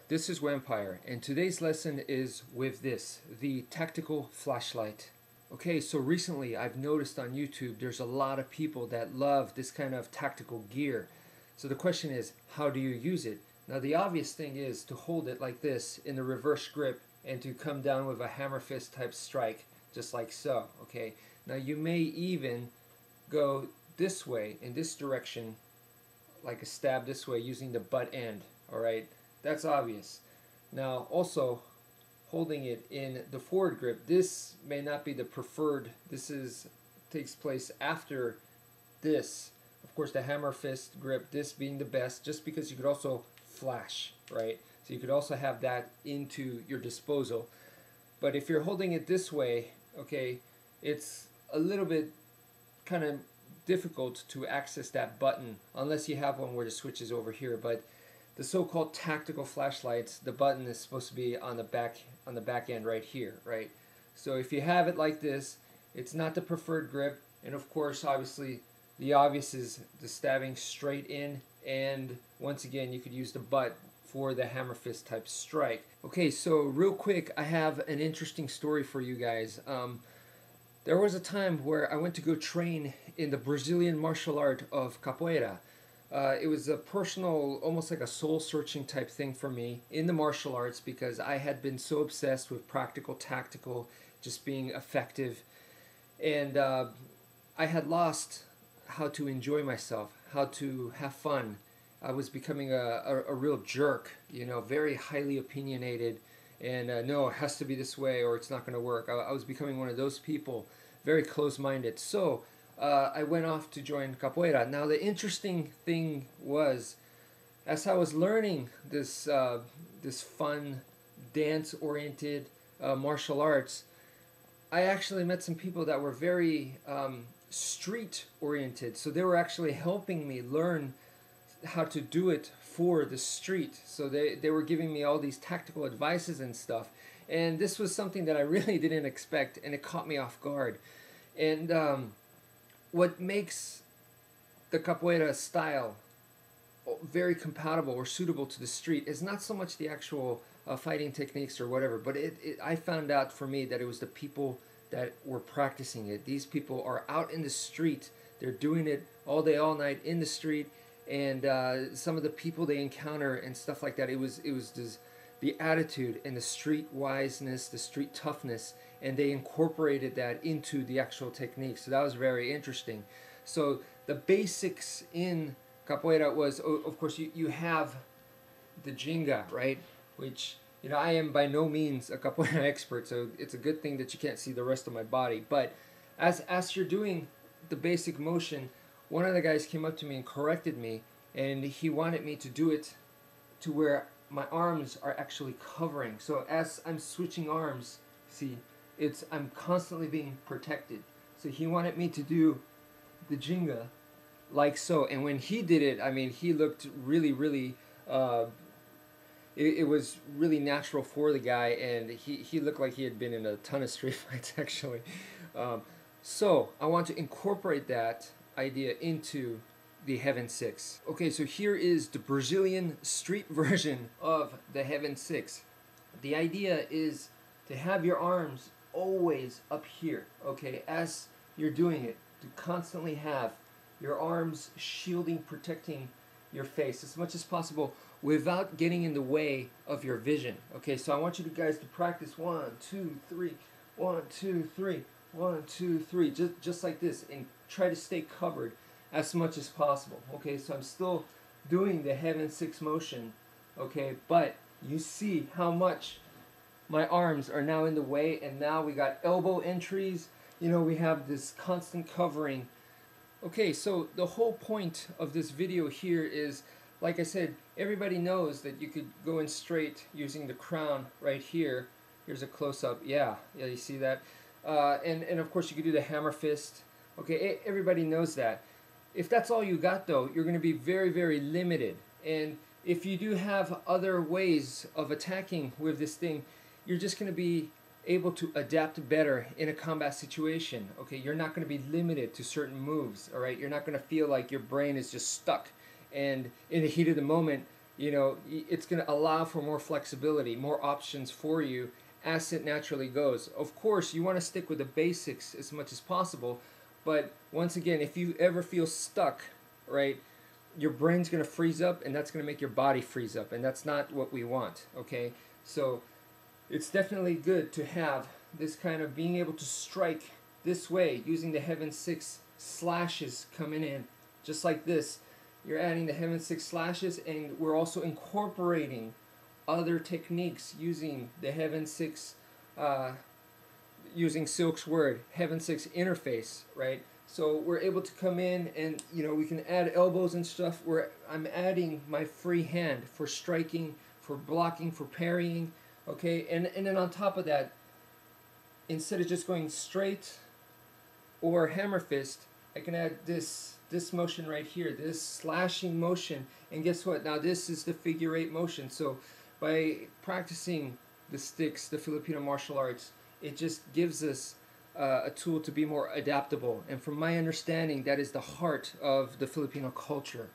This is Vampire, and today's lesson is with this, the tactical flashlight. Okay, so recently I've noticed on YouTube there's a lot of people that love this kind of tactical gear. So the question is, how do you use it? Now the obvious thing is to hold it like this in the reverse grip and to come down with a hammer fist type strike, just like so, okay? Now you may even go this way, in this direction, like a stab this way using the butt end, alright? That's obvious. Now also holding it in the forward grip, this may not be the preferred. Takes place after this. Of course, the hammer fist grip, this being the best, just because you could also flash, right? So you could also have that into your disposal. But if you're holding it this way, okay, it's a little bit kind of difficult to access that button unless you have one where the switch is over here. But the so-called tactical flashlights, the button is supposed to be on the back end right here, right? So if you have it like this, it's not the preferred grip, and of course, obviously, the obvious is the stabbing straight in, and once again, you could use the butt for the hammer fist type strike. Okay, so real quick, I have an interesting story for you guys. There was a time where I went to go train in the Brazilian martial art of Capoeira. It was a personal, almost like a soul-searching type thing for me in the martial arts, because I had been so obsessed with practical, tactical, just being effective. And I had lost how to enjoy myself, how to have fun. I was becoming a real jerk, you know, very highly opinionated. And no, it has to be this way or it's not going to work. I was becoming one of those people, very close-minded. So I went off to join Capoeira. Now the interesting thing was, as I was learning this fun, dance-oriented martial arts, I actually met some people that were very street-oriented. So they were actually helping me learn how to do it for the street. So they were giving me all these tactical advices and stuff. And this was something that I really didn't expect, and it caught me off guard. And what makes the Capoeira style very compatible or suitable to the street is not so much the actual fighting techniques or whatever, but I found out for me that it was the people that were practicing it. These people are out in the street. They're doing it all day, all night in the street, and some of the people they encounter and stuff like that, it was the attitude and the street wiseness, the street toughness, and they incorporated that into the actual technique. So that was very interesting. So the basics in Capoeira was, of course, you have the ginga, right? Which, you know, I am by no means a Capoeira expert, so it's a good thing that you can't see the rest of my body. But as you're doing the basic motion, one of the guys came up to me and corrected me, and he wanted me to do it to where my arms are actually covering. So as I'm switching arms, see, I'm constantly being protected. So he wanted me to do the ginga like so. And when he did it, I mean, he looked really, really, it was really natural for the guy, and he looked like he had been in a ton of street fights, actually. So I want to incorporate that idea into the Heaven 6. Okay, so here is the Brazilian street version of the Heaven 6. The idea is to have your arms always up here, okay, as you're doing it, to constantly have your arms shielding, protecting your face as much as possible without getting in the way of your vision. Okay, so I want you guys to practice 1, 2, 3, 1, 2, 3, 1, 2, 3, just like this, and try to stay covered as much as possible. Okay, so I'm still doing the Heaven 6 motion, okay, but you see how much my arms are now in the way, and now we got elbow entries, you know, we have this constant covering. Okay, so the whole point of this video here is, like I said, everybody knows that you could go in straight using the crown right here. Here's a close-up. Yeah, you see that? And of course you could do the hammer fist. Okay, everybody knows that. If that's all you got, though, you're going to be very, very limited. And if you do have other ways of attacking with this thing, you're just going to be able to adapt better in a combat situation. Okay, you're not going to be limited to certain moves. All right, you're not going to feel like your brain is just stuck, and in the heat of the moment, it's going to allow for more flexibility, more options for you as it naturally goes. Of course, you want to stick with the basics as much as possible, but once again, if you ever feel stuck, right, your brain's going to freeze up, and that's going to make your body freeze up, and that's not what we want, okay? So it's definitely good to have this kind of being able to strike this way using the heaven 6 slashes coming in, just like this. You're adding the heaven 6 slashes, and we're also incorporating other techniques using the heaven 6, using Silk's word, heaven 6 interface, right? So we're able to come in and, we can add elbows and stuff where I'm adding my free hand for striking, for blocking, for parrying, okay? And then on top of that, instead of just going straight or hammer fist, I can add this motion right here, this slashing motion. And guess what? Now this is the figure 8 motion. So by practicing the sticks, the Filipino martial arts, it just gives us a tool to be more adaptable. And from my understanding, that is the heart of the Filipino culture.